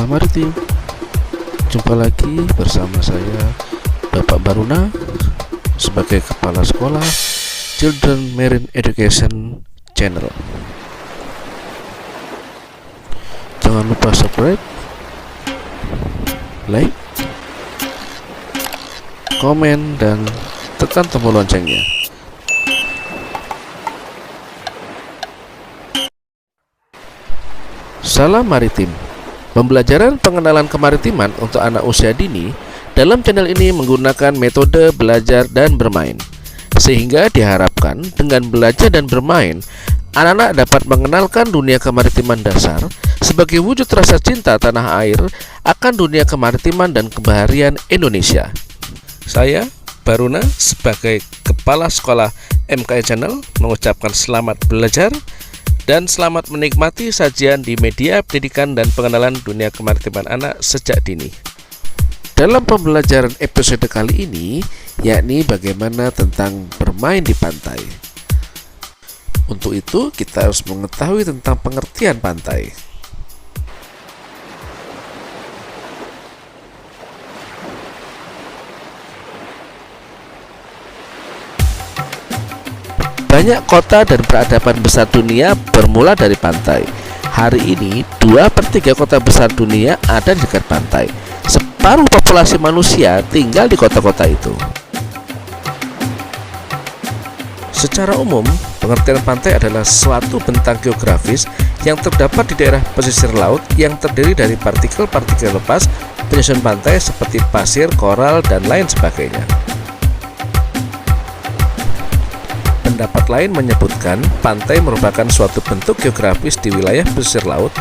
Maritim. Jumpa lagi bersama saya, Bapak Baruna, sebagai Kepala Sekolah Children Marine Education Channel. Jangan lupa subscribe, like, komen, dan tekan tombol loncengnya. Salam Maritim. Pembelajaran pengenalan kemaritiman untuk anak usia dini dalam channel ini menggunakan metode belajar dan bermain, sehingga diharapkan dengan belajar dan bermain, anak-anak dapat mengenalkan dunia kemaritiman dasar sebagai wujud rasa cinta tanah air akan dunia kemaritiman dan kebaharian Indonesia. Saya, Baruna, sebagai Kepala Sekolah MKE Channel mengucapkan selamat belajar dan selamat menikmati sajian di media pendidikan dan pengenalan dunia kemaritiman anak sejak dini. Dalam pembelajaran episode kali ini, yakni bagaimana tentang bermain di pantai. Untuk itu, kita harus mengetahui tentang pengertian pantai. Banyak kota dan peradaban besar dunia bermula dari pantai. Hari ini, 2/3 kota besar dunia ada di dekat pantai. Separuh populasi manusia tinggal di kota-kota itu. Secara umum, pengertian pantai adalah suatu bentang geografis yang terdapat di daerah pesisir laut yang terdiri dari partikel-partikel lepas penyusun pantai seperti pasir, koral, dan lain sebagainya. Pendapat lain menyebutkan pantai merupakan suatu bentuk geografis di wilayah pesisir laut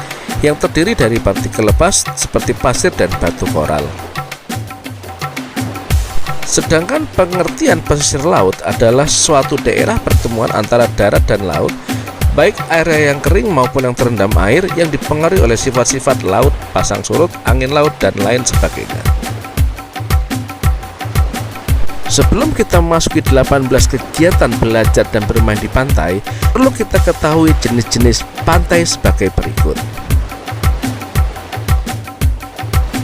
yang terdiri dari partikel lepas seperti pasir dan batu koral. Sedangkan pengertian pesisir laut adalah suatu daerah pertemuan antara darat dan laut, baik area yang kering maupun yang terendam air yang dipengaruhi oleh sifat-sifat laut, pasang surut, angin laut, dan lain sebagainya. Sebelum kita memasuki 18 kegiatan belajar dan bermain di pantai, perlu kita ketahui jenis-jenis pantai sebagai berikut.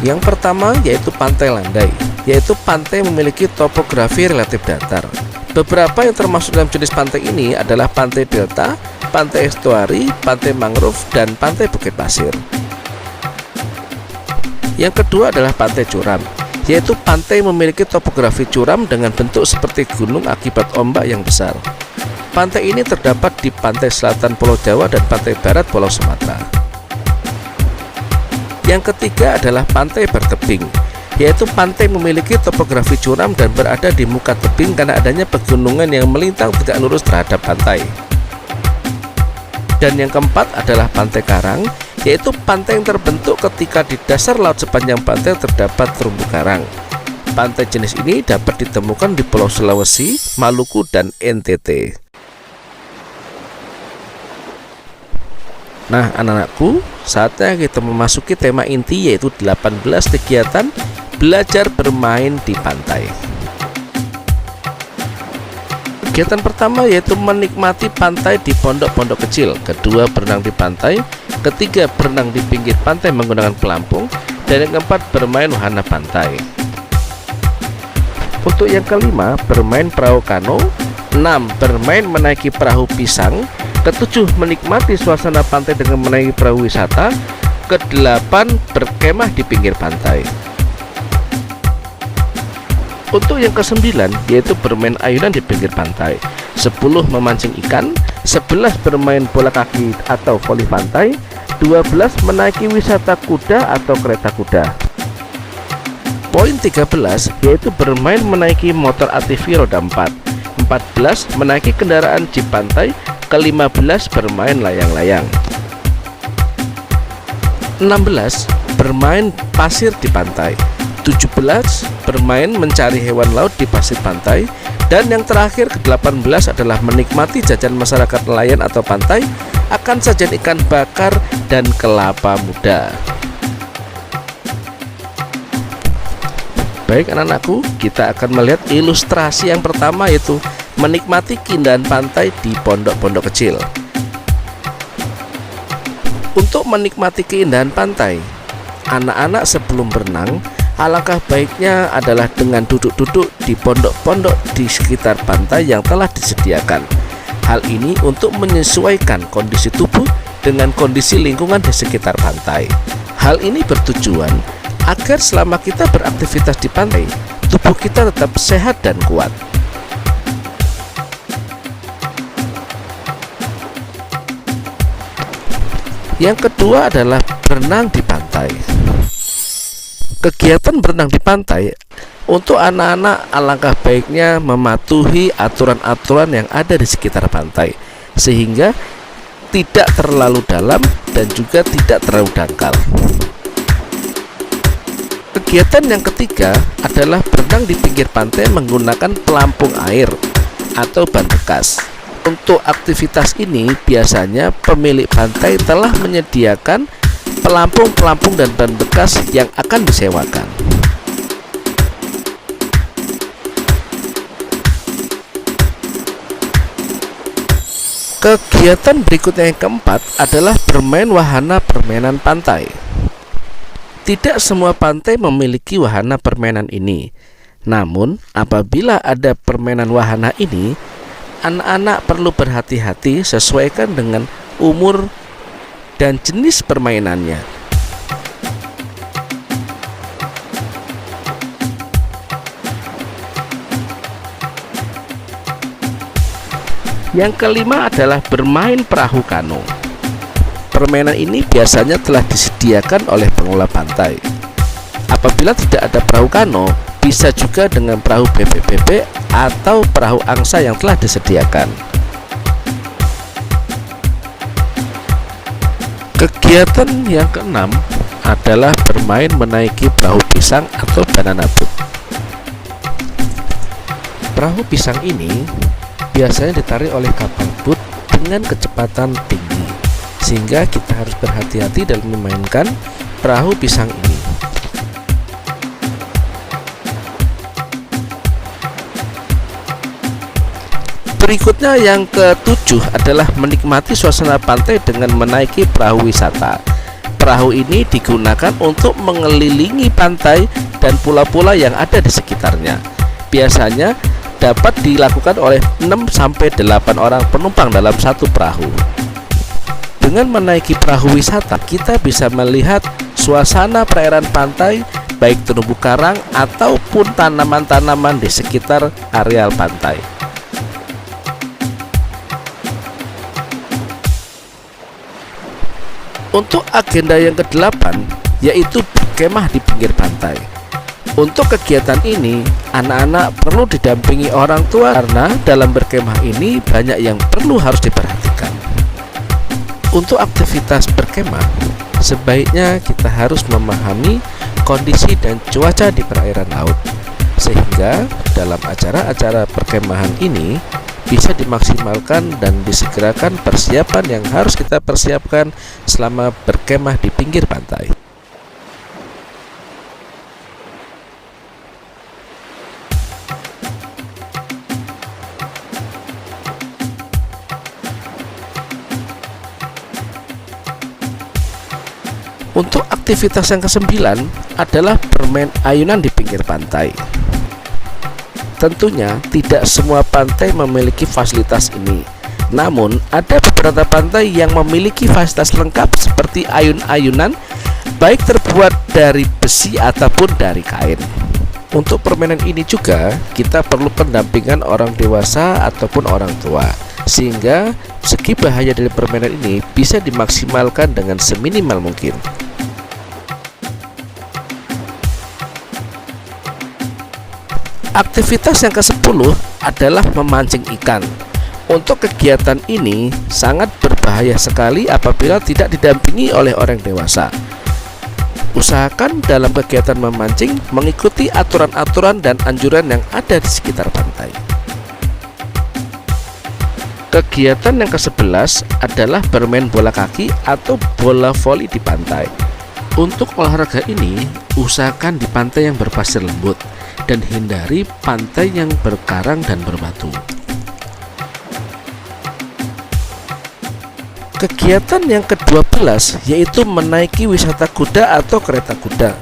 Yang pertama yaitu pantai landai, yaitu pantai memiliki topografi relatif datar. Beberapa yang termasuk dalam jenis pantai ini adalah pantai delta, pantai estuari, pantai mangrove, dan pantai bukit pasir. Yang kedua adalah pantai curam, yaitu pantai memiliki topografi curam dengan bentuk seperti gunung akibat ombak yang besar. Pantai ini terdapat di pantai selatan Pulau Jawa dan pantai barat Pulau Sumatera. Yang ketiga adalah pantai bertebing, yaitu pantai memiliki topografi curam dan berada di muka tebing karena adanya pegunungan yang melintang tegak lurus terhadap pantai. Dan yang keempat adalah pantai karang, yaitu pantai yang terbentuk ketika di dasar laut sepanjang pantai terdapat terumbu karang. Pantai jenis ini dapat ditemukan di Pulau Sulawesi, Maluku, dan NTT. Nah, anak-anakku, saatnya kita memasuki tema inti, yaitu 18 kegiatan belajar bermain di pantai. Kegiatan pertama yaitu menikmati pantai di pondok-pondok kecil. Kedua, berenang di pantai. Ketiga, berenang di pinggir pantai menggunakan pelampung. Dan yang keempat, bermain wahana pantai. Untuk yang kelima, bermain perahu kano. 6. Bermain menaiki perahu pisang. Ketujuh, menikmati suasana pantai dengan menaiki perahu wisata. Kedelapan, berkemah di pinggir pantai. Untuk yang kesembilan yaitu bermain ayunan di pinggir pantai. 10. Memancing ikan. 11. Bermain bola kaki atau voli pantai. 12. Menaiki wisata kuda atau kereta kuda. Poin 13 yaitu bermain menaiki motor ATV roda 4. 14. Menaiki kendaraan jeep pantai. Ke-15. Bermain layang-layang. 16. Bermain pasir di pantai. 17. Bermain mencari hewan laut di pasir pantai. Dan yang terakhir, ke-18 adalah menikmati jajan masyarakat nelayan atau pantai akan sajian ikan bakar dan kelapa muda. Baik anak-anakku, kita akan melihat ilustrasi yang pertama, yaitu menikmati keindahan pantai di pondok-pondok kecil. Untuk menikmati keindahan pantai, Anak-anak sebelum berenang, alangkah baiknya adalah dengan duduk-duduk di pondok-pondok di sekitar pantai yang telah disediakan. Hal ini untuk menyesuaikan kondisi tubuh dengan kondisi lingkungan di sekitar pantai. Hal ini bertujuan agar selama kita beraktivitas di pantai, tubuh kita tetap sehat dan kuat. Yang kedua adalah berenang di pantai. Kegiatan berenang di pantai untuk anak-anak alangkah baiknya mematuhi aturan-aturan yang ada di sekitar pantai, sehingga tidak terlalu dalam dan juga tidak terlalu dangkal. Kegiatan yang ketiga adalah berenang di pinggir pantai menggunakan pelampung air atau ban bekas. Untuk aktivitas ini biasanya pemilik pantai telah menyediakan pelampung-pelampung dan ban bekas yang akan disewakan. Kegiatan berikutnya yang keempat adalah bermain wahana permainan pantai. Tidak semua pantai memiliki wahana permainan ini. Namun, apabila ada permainan wahana ini, anak-anak perlu berhati-hati sesuaikan dengan umur dan jenis permainannya. Yang kelima adalah bermain perahu kano. Permainan ini biasanya telah disediakan oleh pengelola pantai. Apabila tidak ada perahu kano, bisa juga dengan perahu bebek-bebek atau perahu angsa yang telah disediakan. Kegiatan yang keenam adalah bermain menaiki perahu pisang atau banana boat. Perahu pisang ini biasanya ditarik oleh kapal boat dengan kecepatan tinggi, sehingga kita harus berhati-hati dalam memainkan perahu pisang ini. Berikutnya yang ketujuh adalah menikmati suasana pantai dengan menaiki perahu wisata. Perahu ini digunakan untuk mengelilingi pantai dan pulau-pulau yang ada di sekitarnya. Biasanya dapat dilakukan oleh 6-8 orang penumpang dalam satu perahu. Dengan menaiki perahu wisata, kita bisa melihat suasana perairan pantai, baik terumbu karang ataupun tanaman-tanaman di sekitar areal pantai. Untuk agenda yang ke-8, yaitu berkemah di pinggir pantai. Untuk kegiatan ini, anak-anak perlu didampingi orang tua karena dalam berkemah ini banyak yang perlu harus diperhatikan. Untuk aktivitas berkemah, sebaiknya kita harus memahami kondisi dan cuaca di perairan laut, sehingga dalam acara-acara perkemahan ini bisa dimaksimalkan dan disegerakan persiapan yang harus kita persiapkan selama berkemah di pinggir pantai. Untuk aktivitas yang ke-9 adalah bermain ayunan di pinggir pantai. Tentunya tidak semua pantai memiliki fasilitas ini. Namun ada beberapa pantai yang memiliki fasilitas lengkap seperti ayun-ayunan, baik terbuat dari besi ataupun dari kain. Untuk permainan ini juga kita perlu pendampingan orang dewasa ataupun orang tua, sehingga segi bahaya dari permainan ini bisa dimaksimalkan dengan seminimal mungkin. Aktivitas yang ke-10 adalah memancing ikan. Untuk kegiatan ini sangat berbahaya sekali apabila tidak didampingi oleh orang dewasa. Usahakan dalam kegiatan memancing mengikuti aturan-aturan dan anjuran yang ada di sekitar pantai. Kegiatan yang ke-11 adalah bermain bola kaki atau bola voli di pantai. Untuk olahraga ini, usahakan di pantai yang berpasir lembut dan hindari pantai yang berkarang dan berbatu. Kegiatan yang ke-12 yaitu menaiki wisata kuda atau kereta kuda.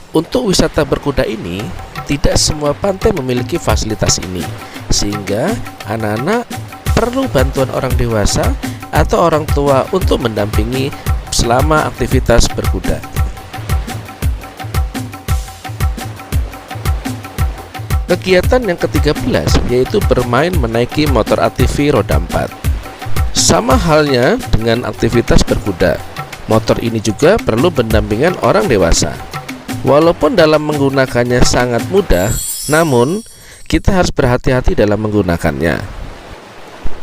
Untuk wisata berkuda ini, tidak semua pantai memiliki fasilitas ini, sehingga anak-anak perlu bantuan orang dewasa atau orang tua untuk mendampingi selama aktivitas berkuda. Kegiatan yang ke-13 yaitu bermain menaiki motor ATV roda 4. Sama halnya dengan aktivitas berkuda, motor ini juga perlu pendampingan orang dewasa. Walaupun dalam menggunakannya sangat mudah, namun kita harus berhati-hati dalam menggunakannya.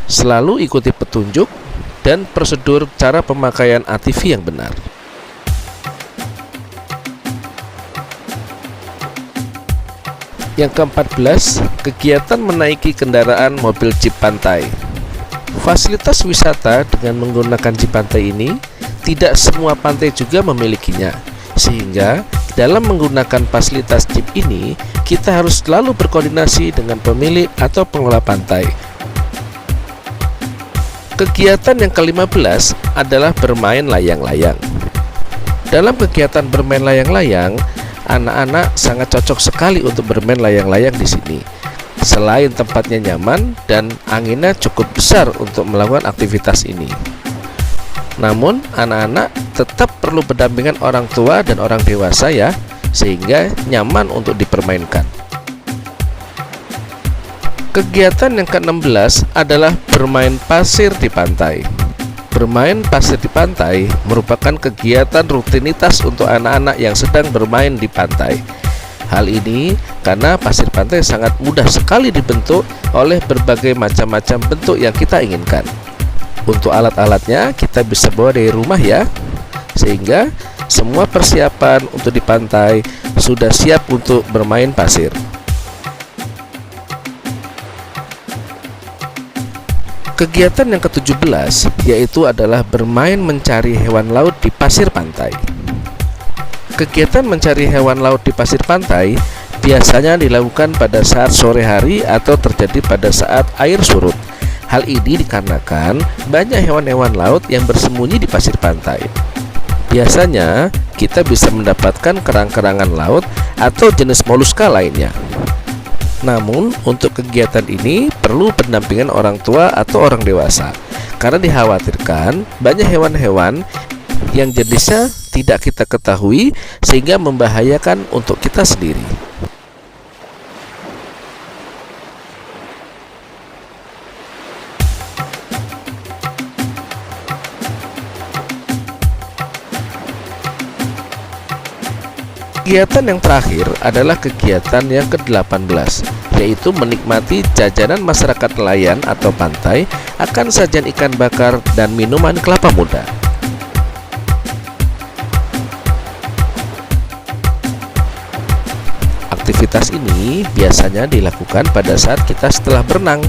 Selalu ikuti petunjuk dan prosedur cara pemakaian ATV yang benar. Yang ke-14, kegiatan menaiki kendaraan mobil jeep pantai. Fasilitas wisata dengan menggunakan jeep pantai ini tidak semua pantai juga memilikinya, sehingga dalam menggunakan fasilitas jeep ini kita harus selalu berkoordinasi dengan pemilik atau pengelola pantai. Kegiatan yang ke-15 adalah bermain layang-layang. Dalam kegiatan bermain layang-layang, anak-anak sangat cocok sekali untuk bermain layang-layang di sini. Selain tempatnya nyaman dan anginnya cukup besar untuk melakukan aktivitas ini. Namun, anak-anak tetap perlu pendampingan orang tua dan orang dewasa ya, sehingga nyaman untuk dipermainkan. Kegiatan yang ke-16 adalah bermain pasir di pantai. Bermain pasir di pantai merupakan kegiatan rutinitas untuk anak-anak yang sedang bermain di pantai. Hal ini karena pasir pantai sangat mudah sekali dibentuk oleh berbagai macam-macam bentuk yang kita inginkan. Untuk alat-alatnya kita bisa bawa dari rumah ya, sehingga semua persiapan untuk di pantai sudah siap untuk bermain pasir. Kegiatan yang ke-17 yaitu adalah bermain mencari hewan laut di pasir pantai. Kegiatan mencari hewan laut di pasir pantai biasanya dilakukan pada saat sore hari atau terjadi pada saat air surut. Hal ini dikarenakan banyak hewan-hewan laut yang bersembunyi di pasir pantai. Biasanya kita bisa mendapatkan kerang-kerangan laut atau jenis moluska lainnya. Namun, untuk kegiatan ini perlu pendampingan orang tua atau orang dewasa, karena dikhawatirkan banyak hewan-hewan yang jenisnya tidak kita ketahui sehingga membahayakan untuk kita sendiri. Kegiatan yang terakhir adalah kegiatan yang ke-18, yaitu menikmati jajanan masyarakat nelayan atau pantai akan sajian ikan bakar dan minuman kelapa muda. Aktivitas ini biasanya dilakukan pada saat kita setelah berenang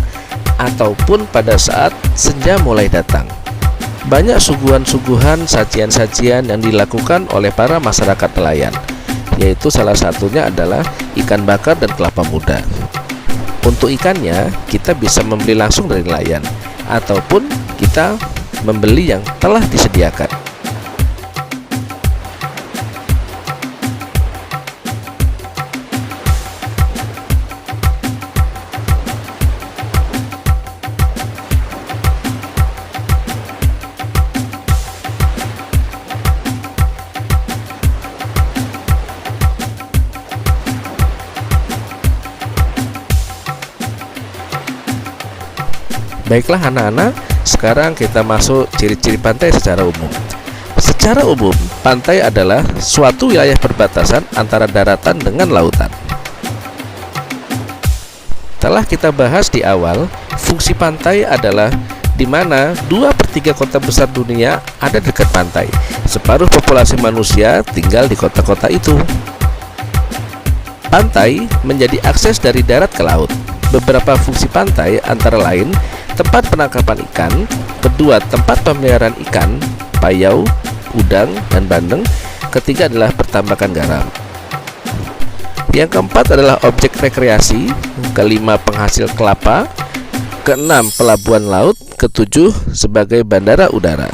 ataupun pada saat senja mulai datang. Banyak suguhan-suguhan sajian-sajian yang dilakukan oleh para masyarakat nelayan, yaitu salah satunya adalah ikan bakar dan kelapa muda. Untuk ikannya kita bisa membeli langsung dari nelayan ataupun kita membeli yang telah disediakan. Baiklah anak-anak, sekarang kita masuk ciri-ciri pantai secara umum. Secara umum, pantai adalah suatu wilayah perbatasan antara daratan dengan lautan. Telah kita bahas di awal, fungsi pantai adalah di mana 2/3 kota besar dunia ada dekat pantai. Separuh populasi manusia tinggal di kota-kota itu. Pantai menjadi akses dari darat ke laut. Beberapa fungsi pantai antara lain tempat penangkapan ikan, kedua tempat pemeliharaan ikan, payau, udang, dan bandeng, ketiga adalah pertambakan garam. Yang keempat adalah objek rekreasi, kelima penghasil kelapa, keenam pelabuhan laut, ketujuh sebagai bandara udara.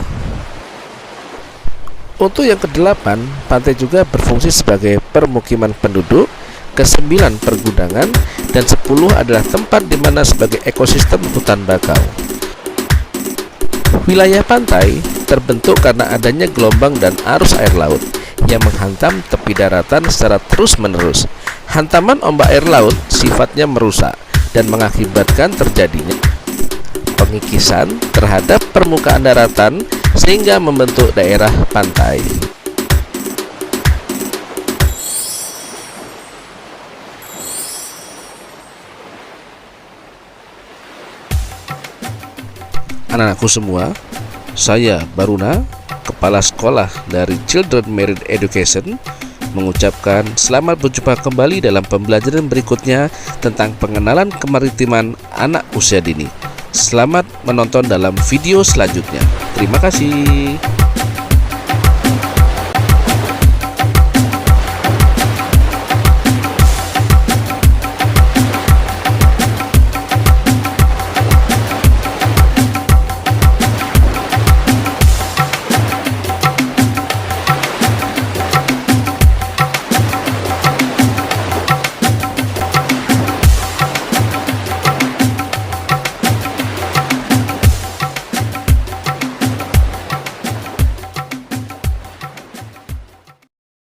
Untuk yang kedelapan, pantai juga berfungsi sebagai permukiman penduduk, kesembilan pergudangan, dan 10 adalah tempat di mana sebagai ekosistem hutan bakau. Wilayah pantai terbentuk karena adanya gelombang dan arus air laut yang menghantam tepi daratan secara terus-menerus. Hantaman ombak air laut sifatnya merusak dan mengakibatkan terjadinya pengikisan terhadap permukaan daratan sehingga membentuk daerah pantai. Anak-anakku semua, saya Baruna, Kepala Sekolah dari Children Merit Education, mengucapkan selamat berjumpa kembali dalam pembelajaran berikutnya tentang pengenalan kemaritiman anak usia dini. Selamat menonton dalam video selanjutnya. Terima kasih.